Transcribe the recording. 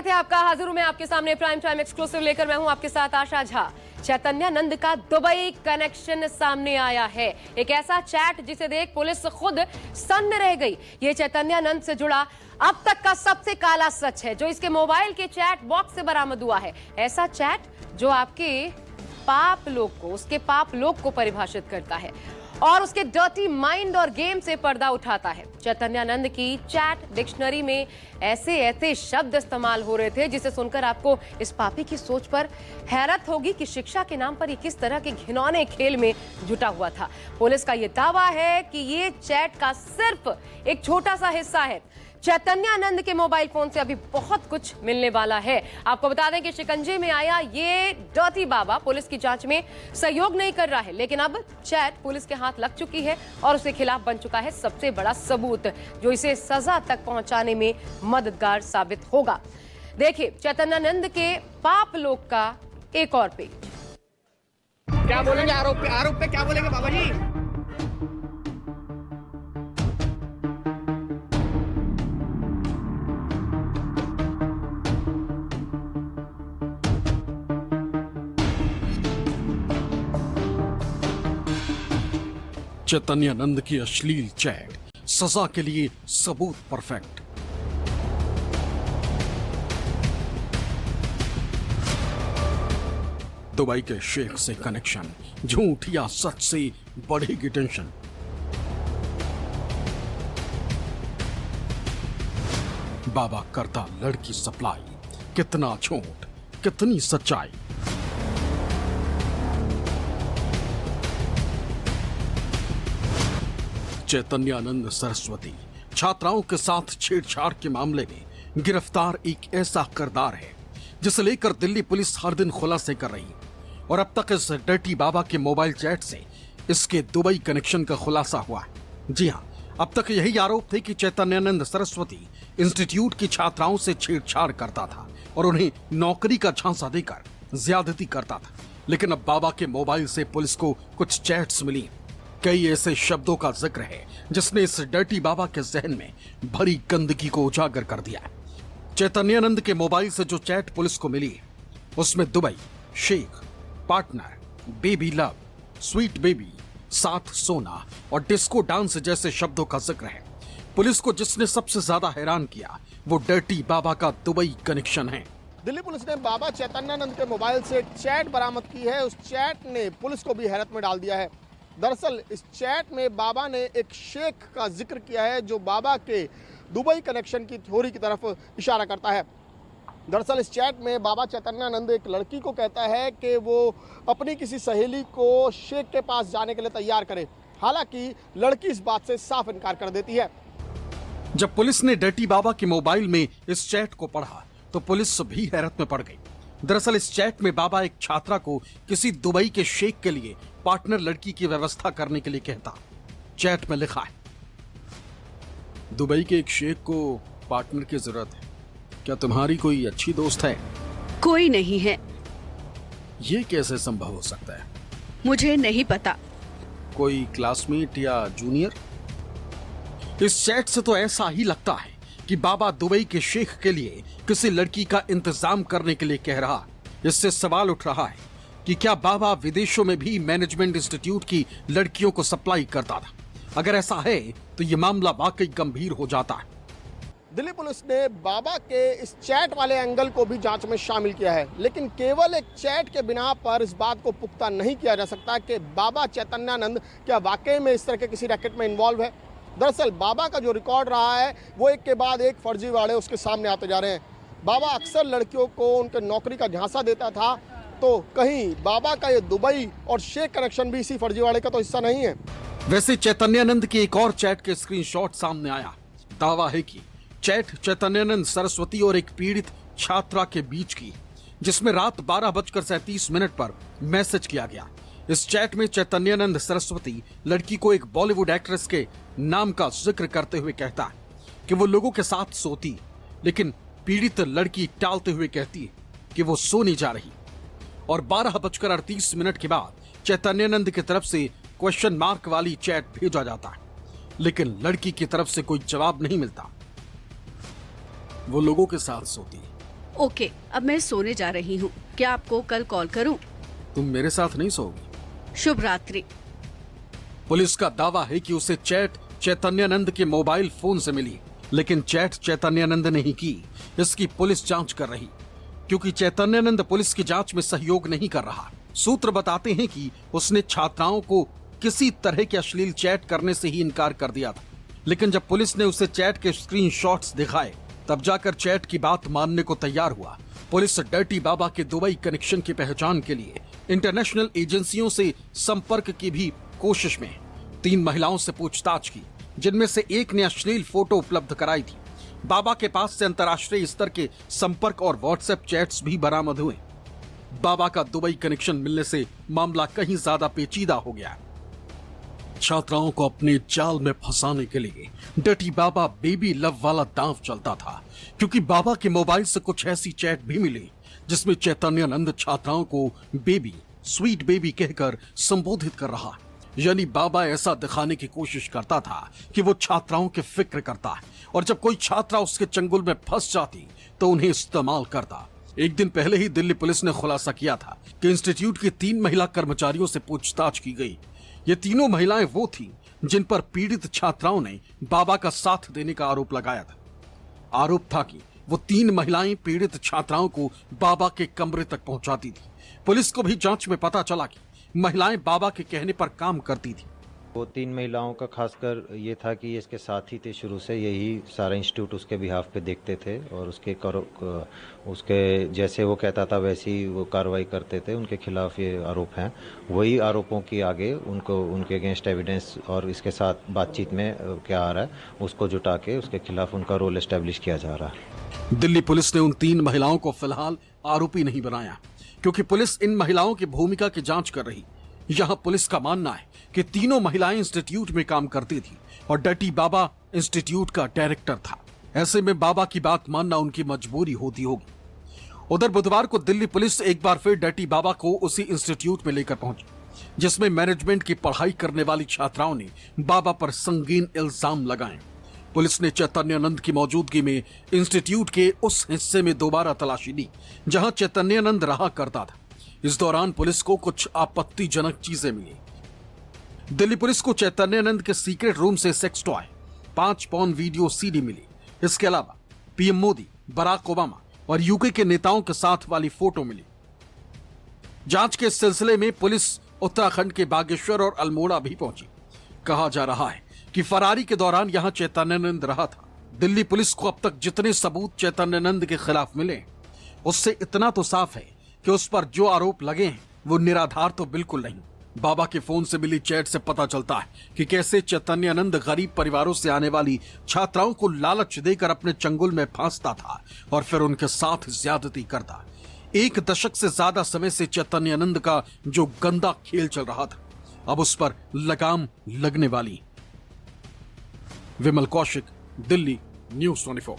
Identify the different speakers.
Speaker 1: थे आपका हाजिर हूं मैं आपके सामने प्राइम टाइम एक्सक्लूसिव लेकर। मैं हूं आपके साथ आशा झा। चैतन्यानंद का दुबई कनेक्शन सामने आया है। एक ऐसा चैट जिसे देख पुलिस खुद सन्न रह गई। ये चैतन्यानंद से जुड़ा अब तक का सबसे काला सच है जो इसके मोबाइल के चैट बॉक्स से बरामद हुआ है। ऐसा चैट जो आपके पाप लोग को, उसके पाप लोग को परिभाषित करता है और उसके डर्टी माइंड और गेम से पर्दा उठाता है। चैतन्यानंद की चैट डिक्शनरी में ऐसे ऐसे शब्द इस्तेमाल हो रहे थे जिसे सुनकर आपको इस पापी की सोच पर हैरत होगी कि शिक्षा के नाम पर ये किस तरह के घिनौने खेल में जुटा हुआ था। पुलिस का यह दावा है कि ये चैट का सिर्फ एक छोटा सा हिस्सा है। चैतन्यानंद के मोबाइल फोन से अभी बहुत कुछ मिलने वाला है। आपको बता दें कि शिकंजे में आया ये डर्टी बाबा पुलिस की जांच में सहयोग नहीं कर रहा है, लेकिन अब चैट पुलिस के हाथ लग चुकी है और उसके खिलाफ बन चुका है सबसे बड़ा सबूत जो इसे सजा तक पहुंचाने में मददगार साबित होगा। देखिए चैतन्यानंद के पाप लोग का एक और पेज।
Speaker 2: क्या बोलेंगे आरोप पे क्या बोलेंगे बाबा जी?
Speaker 3: चैतन्यानंद की अश्लील चैट, सजा के लिए सबूत परफेक्ट। दुबई के शेख से कनेक्शन, झूठ या सच से बढ़ेगी टेंशन। बाबा करता लड़की सप्लाई, कितना झूठ कितनी सच्चाई। चैतन्यानंद सरस्वती छात्राओं के साथ छेड़छाड़ के मामले में गिरफ्तार एक ऐसा किरदार है जिसे लेकर दिल्ली पुलिस हर दिन खुलासे कर रही और अब तक इस डर्टी बाबा के मोबाइल चैट से इसके दुबई कनेक्शन का खुलासा हुआ है। जी हां, अब तक यही आरोप थे कि चैतन्यानंद सरस्वती इंस्टीट्यूट की छात्राओं से छेड़छाड़ करता था और उन्हें नौकरी का झांसा देकर ज्यादती करता था। लेकिन अब बाबा के मोबाइल से पुलिस को कुछ चैट्स मिली। कई ऐसे शब्दों का जिक्र है जिसने इस डर्टी बाबा के जहन में भरी गंदगी को उजागर कर दिया। चैतन्यानंद के मोबाइल से जो चैट पुलिस को मिली उसमें दुबई, शेख, partner, baby love, sweet baby, साथ सोना और डिस्को डांस जैसे शब्दों का जिक्र है। पुलिस को जिसने सबसे ज्यादा हैरान किया वो डर्टी बाबा का दुबई कनेक्शन है।
Speaker 2: दिल्ली पुलिस ने बाबा चैतन्यानंद के मोबाइल से चैट बरामद की है। उस चैट ने पुलिस को भी हैरत में डाल दिया है। दरअसल इस चैट में बाबा ने एक शेख का जिक्र किया है जो बाबा के दुबई कनेक्शन की थ्योरी की तरफ इशारा करता है। दरअसल इस चैट में बाबा चैतन्यानंद एक लड़की को कहता है कि वो अपनी किसी सहेली को शेख के पास जाने के लिए तैयार करे। हालांकि लड़की इस बात से साफ इनकार कर देती है।
Speaker 3: जब पुलिस ने डर्टी बाबा के मोबाइल में इस चैट को पढ़ा तो पुलिस भी हैरत में पड़ गई। दरअसल इस चैट में बाबा एक छात्रा को किसी दुबई के शेख के लिए पार्टनर लड़की की व्यवस्था करने के लिए कहता। चैट में लिखा है, दुबई के एक शेख को पार्टनर की जरूरत है, क्या तुम्हारी कोई अच्छी दोस्त है?
Speaker 4: कोई नहीं है।
Speaker 3: ये कैसे संभव हो सकता है?
Speaker 4: मुझे नहीं पता।
Speaker 3: कोई क्लासमेट या जूनियर? इस चैट से तो ऐसा ही लगता है कि बाबा दुबई के शेख के लिए किसी लड़की का इंतजाम करने के लिए कह रहा। इससे सवाल उठ रहा है कि क्या बाबा विदेशों में भी मैनेजमेंट इंस्टीट्यूट की लड़कियों को सप्लाई करता था? अगर ऐसा है तो ये मामला वाकई गंभीर हो जाता है।
Speaker 2: दिल्ली पुलिस ने बाबा के इस चैट वाले एंगल को भी जांच में शामिल किया है, लेकिन केवल एक चैट के बिना पर इस बात को पुख्ता नहीं किया जा सकता कि बाबा चैतन्यानंद क्या वाकई में इस तरह के किसी रैकेट में इन्वॉल्व है। दरअसल बाबा का जो रिकॉर्ड रहा है वो एक के बाद एक फर्जीवाड़े उसके सामने आते जा रहे हैं। बाबा अक्सर लड़कियों को उनके नौकरी का झांसा देता था, तो कहीं बाबा का ये दुबई और शेख कनेक्शन भी इसी फर्जीवाड़े का तो हिस्सा नहीं है?
Speaker 3: वैसे चैतन्यानंद के एक और चैट के स्क्रीनशॉट सामने आया। दावा है कि चैट चैतन्यानंद सरस्वती और एक पीड़ित छात्रा के बीच की, जिसमें रात 12:37 पर मैसेज किया गया। इस चैट में चैतन्यानंद सरस्वती लड़की को एक बॉलीवुड एक्ट्रेस के नाम का जिक्र करते हुए कहता है कि वो लोगों के साथ सोती, लेकिन पीड़ित लड़की टालते हुए कहती है कि वो सोने जा रही। और 12:38 के बाद चैतन्यानंद की तरफ से क्वेश्चन मार्क वाली चैट भेजा जाता है, लेकिन लड़की की तरफ से कोई जवाब नहीं मिलता। वो लोगों के साथ सोती
Speaker 4: ओके, अब मैं सोने जा रही हूँ। क्या आपको कल कॉल करूँ?
Speaker 3: तुम मेरे साथ नहीं सोओगी?
Speaker 4: शुभ रात्रि।
Speaker 3: पुलिस का दावा है कि उसे चैट चैतन्यानंद के मोबाइल फोन से मिली, लेकिन चैट चैतन्यानंद ने ही की। इसकी पुलिस जांच कर रही, क्योंकि चैतन्यानंद पुलिस की जांच में सहयोग नहीं कर रहा। सूत्र बताते हैं कि उसने छात्राओं को किसी तरह के अश्लील चैट करने से ही इनकार कर दिया था, लेकिन जब पुलिस ने उसे चैट के स्क्रीनशॉट्स दिखाए, तब जाकर चैट की बात मानने को तैयार हुआ। पुलिस डर्टी बाबा के दुबई कनेक्शन की पहचान के लिए इंटरनेशनल एजेंसियों से संपर्क की भी कोशिश में 3 महिलाओं से पूछताछ की, जिनमें से एक ने अश्लील फोटो उपलब्ध कराई थी। बाबा के पास से अंतर्राष्ट्रीय स्तर के संपर्क और व्हाट्सएप चैट्स भी बरामद हुए। बाबा का दुबई कनेक्शन मिलने से मामला कहीं ज्यादा पेचीदा हो गया। छात्राओं को अपने जाल में फंसाने के लिए डर्टी बाबा बेबी लव वाला दांव चलता था, क्योंकि बाबा के मोबाइल से कुछ ऐसी चैट भी मिली जिसमें चैतन्यानंद छात्राओं को बेबी, स्वीट बेबी कहकर संबोधित कर रहा है। यानी बाबा ऐसा दिखाने की कोशिश करता था कि वो छात्राओं की फिक्र करता है, और जब कोई छात्रा उसके चंगुल में फंस जाती तो उन्हें इस्तेमाल करता। एक दिन पहले ही दिल्ली पुलिस ने खुलासा किया था कि इंस्टीट्यूट की 3 महिला कर्मचारियों से पूछताछ की गई। ये तीनों महिलाएं वो थीं जिन पर पीड़ित छात्राओं ने बाबा का साथ देने का आरोप लगाया था। आरोप था कि वो 3 महिलाएं पीड़ित छात्राओं को बाबा के कमरे तक पहुंचाती थी। पुलिस को भी जांच में पता चला कि महिलाएं बाबा के कहने पर काम करती थी।
Speaker 5: वो 3 महिलाओं का खासकर ये था कि ये इसके साथी थे शुरू से, यही सारा इंस्टीट्यूट उसके बिहाफ पे देखते थे और उसके जैसे वो कहता था वैसी वो कार्रवाई करते थे। उनके खिलाफ ये आरोप हैं। वही आरोपों की आगे उनके अगेंस्ट एविडेंस और इसके साथ बातचीत में क्या आ रहा है उसको जुटा के उसके खिलाफ उनका रोल एस्टेब्लिश किया जा रहा है।
Speaker 3: दिल्ली पुलिस ने उन 3 महिलाओं को फिलहाल आरोपी नहीं बनाया, क्योंकि पुलिस इन महिलाओं की भूमिका की जांच कर रही। यहां पुलिस का मानना है कि तीनों महिलाएं इंस्टीट्यूट में काम करती थी और डर्टी बाबा इंस्टीट्यूट का डायरेक्टर था। ऐसे में बाबा की बात मानना उनकी मजबूरी होती होगी। उधर बुधवार को दिल्ली पुलिस एक बार फिर डर्टी बाबा को उसी इंस्टीट्यूट में लेकर पहुंची, जिसमें मैनेजमेंट की पढ़ाई करने वाली छात्राओं ने बाबा पर संगीन इल्जाम लगाए। पुलिस ने चैतन्यानंद की मौजूदगी में इंस्टीट्यूट के उस हिस्से में दोबारा तलाशी ली जहां चैतन्यानंद रहा करता था। इस दौरान पुलिस को कुछ आपत्तिजनक चीजें मिली। दिल्ली पुलिस को चैतन्यानंद के सीक्रेट रूम से sex toy, 5 porn video CD मिली। इसके अलावा पीएम मोदी, बराक ओबामा और यूके के नेताओं के साथ वाली फोटो मिली। जांच के सिलसिले में पुलिस उत्तराखंड के बागेश्वर और अल्मोड़ा भी पहुंची। कहा जा रहा है कि फरारी के दौरान यहां चैतन्यानंद रहा था। दिल्ली पुलिस को अब तक जितने सबूत चैतन्यानंद के खिलाफ मिले, उससे इतना तो साफ है कि उस पर जो आरोप लगे हैं वो निराधार तो बिल्कुल नहीं। बाबा के फोन से मिली चैट से पता चलता है कि कैसे चैतन्यानंद गरीब परिवारों से आने वाली छात्राओं को लालच देकर अपने चंगुल में फांसता था और फिर उनके साथ ज्यादती करता। 1 दशक से ज्यादा समय से चैतन्यानंद का जो गंदा खेल चल रहा था, अब उस पर लगाम लगने वाली। विमल कौशिक, दिल्ली, न्यूज़ 24।